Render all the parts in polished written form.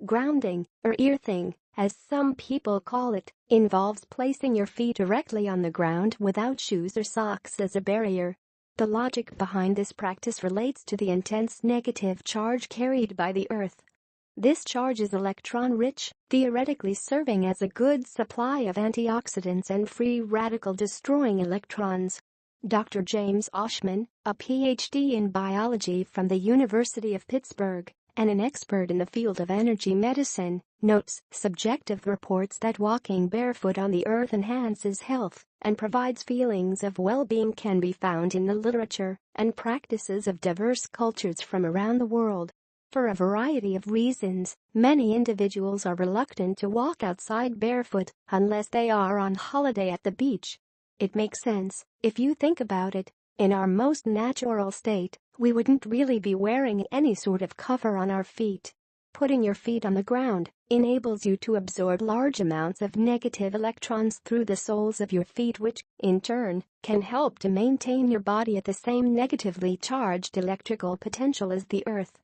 Grounding, or earthing, as some people call it, involves placing your feet directly on the ground without shoes or socks as a barrier. The logic behind this practice relates to the intense negative charge carried by the earth. This charge is electron-rich, theoretically serving as a good supply of antioxidants and free radical-destroying electrons. Dr. James Oshman, a Ph.D. in biology from the University of Pittsburgh and an expert in the field of energy medicine, notes subjective reports that walking barefoot on the earth enhances health and provides feelings of well-being can be found in the literature and practices of diverse cultures from around the world. For a variety of reasons, many individuals are reluctant to walk outside barefoot unless they are on holiday at the beach. It makes sense, if you think about it. In our most natural state, we wouldn't really be wearing any sort of cover on our feet. Putting your feet on the ground enables you to absorb large amounts of negative electrons through the soles of your feet, which, in turn, can help to maintain your body at the same negatively charged electrical potential as the earth.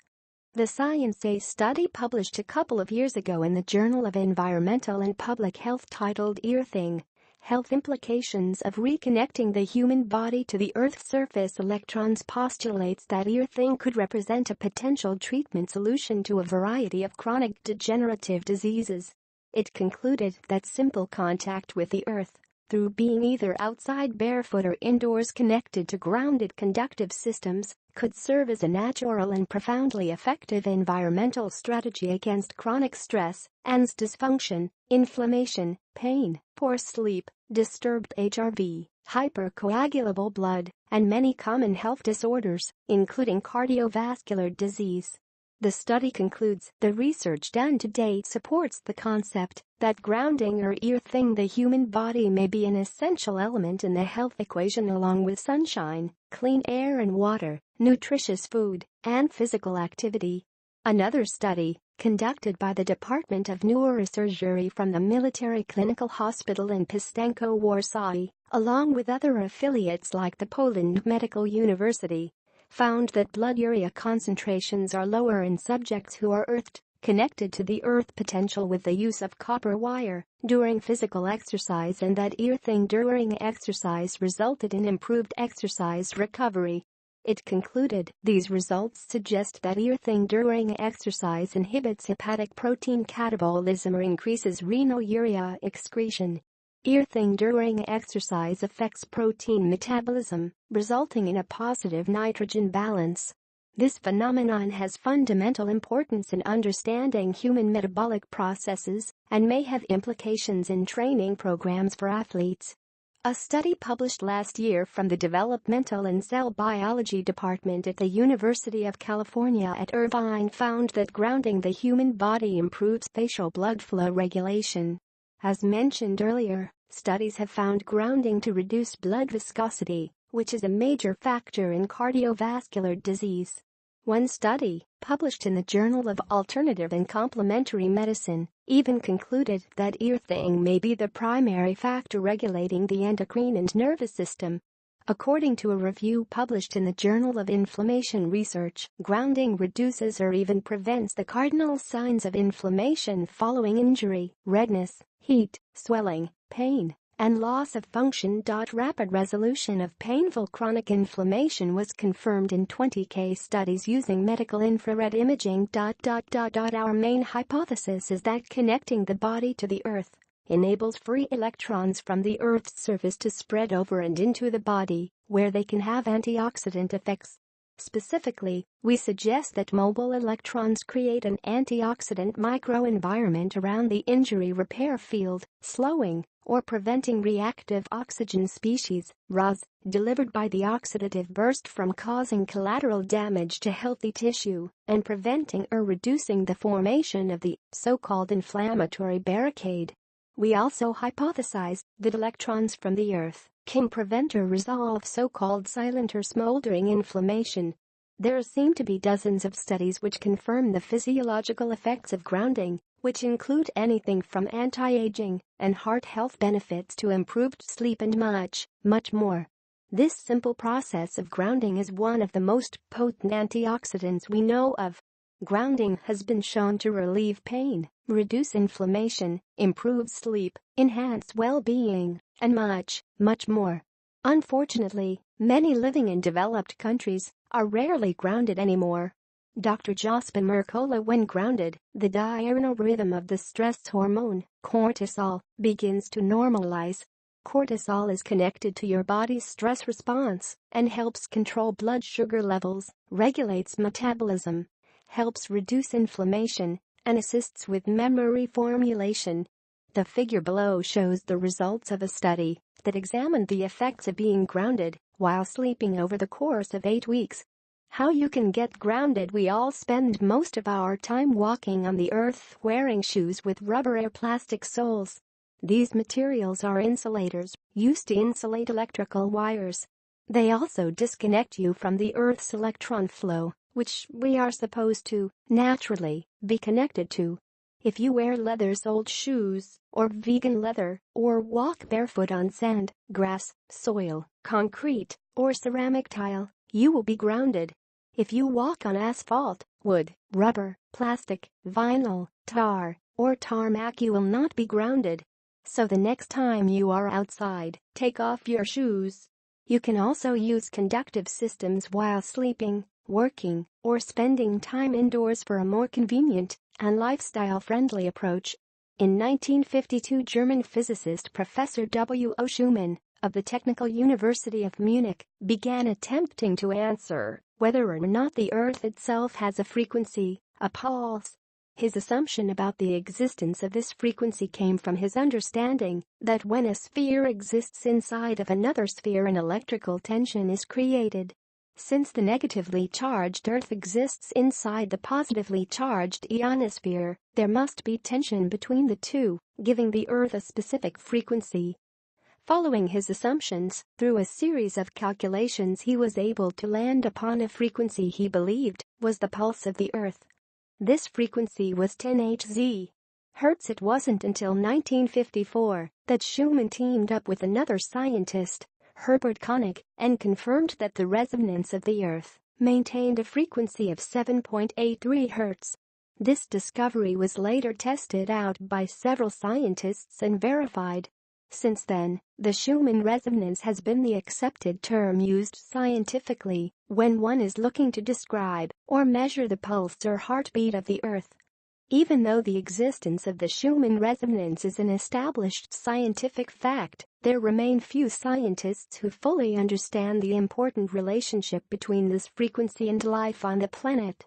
The Science study published a couple of years ago in the Journal of Environmental and Public Health titled Earthing: Health Implications of Reconnecting the Human Body to the Earth's Surface Electrons postulates that earthing could represent a potential treatment solution to a variety of chronic degenerative diseases. It concluded that simple contact with the earth, through being either outside barefoot or indoors connected to grounded conductive systems, could serve as a natural and profoundly effective environmental strategy against chronic stress, ANS dysfunction, inflammation, pain, poor sleep, disturbed HRV, hypercoagulable blood, and many common health disorders, including cardiovascular disease. The study concludes the research done to date supports the concept that grounding or earthing the human body may be an essential element in the health equation along with sunshine, clean air and water, nutritious food, and physical activity. Another study, conducted by the Department of Neurosurgery from the Military Clinical Hospital in Pistenko, Warsaw, along with other affiliates like the Poland Medical University, found that blood urea concentrations are lower in subjects who are earthed, connected to the earth potential with the use of copper wire during physical exercise, and that earthing during exercise resulted in improved exercise recovery. It concluded these results suggest that earthing during exercise inhibits hepatic protein catabolism or increases renal urea excretion. Earthing during exercise affects protein metabolism, resulting in a positive nitrogen balance. This phenomenon has fundamental importance in understanding human metabolic processes and may have implications in training programs for athletes. A study published last year from the Developmental and Cell Biology Department at the University of California at Irvine found that grounding the human body improves facial blood flow regulation. As mentioned earlier, studies have found grounding to reduce blood viscosity, which is a major factor in cardiovascular disease. One study, published in the Journal of Alternative and Complementary Medicine, even concluded that earthing may be the primary factor regulating the endocrine and nervous system. According to a review published in the Journal of Inflammation Research, grounding reduces or even prevents the cardinal signs of inflammation following injury: redness, heat, swelling, pain, and loss of function. Rapid resolution of painful chronic inflammation was confirmed in 20 case studies using medical infrared imaging. Our main hypothesis is that connecting the body to the earth enables free electrons from the earth's surface to spread over and into the body, where they can have antioxidant effects. Specifically, we suggest that mobile electrons create an antioxidant microenvironment around the injury repair field, slowing or preventing reactive oxygen species, ROS, delivered by the oxidative burst from causing collateral damage to healthy tissue and preventing or reducing the formation of the so-called inflammatory barricade. We also hypothesized that electrons from the earth can prevent or resolve so-called silent or smoldering inflammation. There seem to be dozens of studies which confirm the physiological effects of grounding, which include anything from anti-aging and heart health benefits to improved sleep and much, much more. This simple process of grounding is one of the most potent antioxidants we know of. Grounding has been shown to relieve pain, reduce inflammation, improve sleep, enhance well-being, and much, much more. Unfortunately, many living in developed countries are rarely grounded anymore. Dr. Jospin Mercola, when grounded, the diurnal rhythm of the stress hormone, cortisol, begins to normalize. Cortisol is connected to your body's stress response and helps control blood sugar levels, regulates metabolism, helps reduce inflammation, and assists with memory formulation. The figure below shows the results of a study that examined the effects of being grounded while sleeping over the course of 8 weeks. How you can get grounded. We all spend most of our time walking on the earth wearing shoes with rubber or plastic soles. These materials are insulators, used to insulate electrical wires. They also disconnect you from the Earth's electron flow, which we are supposed to, naturally, be connected to. If you wear leather-soled shoes, or vegan leather, or walk barefoot on sand, grass, soil, concrete, or ceramic tile, you will be grounded. If you walk on asphalt, wood, rubber, plastic, vinyl, tar, or tarmac, you will not be grounded. So the next time you are outside, take off your shoes. You can also use conductive systems while sleeping, working, or spending time indoors for a more convenient and lifestyle-friendly approach. In 1952, German physicist Professor W. O. Schumann of the Technical University of Munich began attempting to answer whether or not the Earth itself has a frequency, a pulse. His assumption about the existence of this frequency came from his understanding that when a sphere exists inside of another sphere, an electrical tension is created. Since the negatively charged Earth exists inside the positively charged ionosphere, there must be tension between the two, giving the Earth a specific frequency. Following his assumptions, through a series of calculations he was able to land upon a frequency he believed was the pulse of the Earth. This frequency was 10 Hz. It wasn't until 1954 that Schumann teamed up with another scientist, Herbert Koenig, and confirmed that the resonance of the Earth maintained a frequency of 7.83 Hz. This discovery was later tested out by several scientists and verified. Since then, the Schumann resonance has been the accepted term used scientifically when one is looking to describe or measure the pulse or heartbeat of the Earth. Even though the existence of the Schumann resonance is an established scientific fact, there remain few scientists who fully understand the important relationship between this frequency and life on the planet.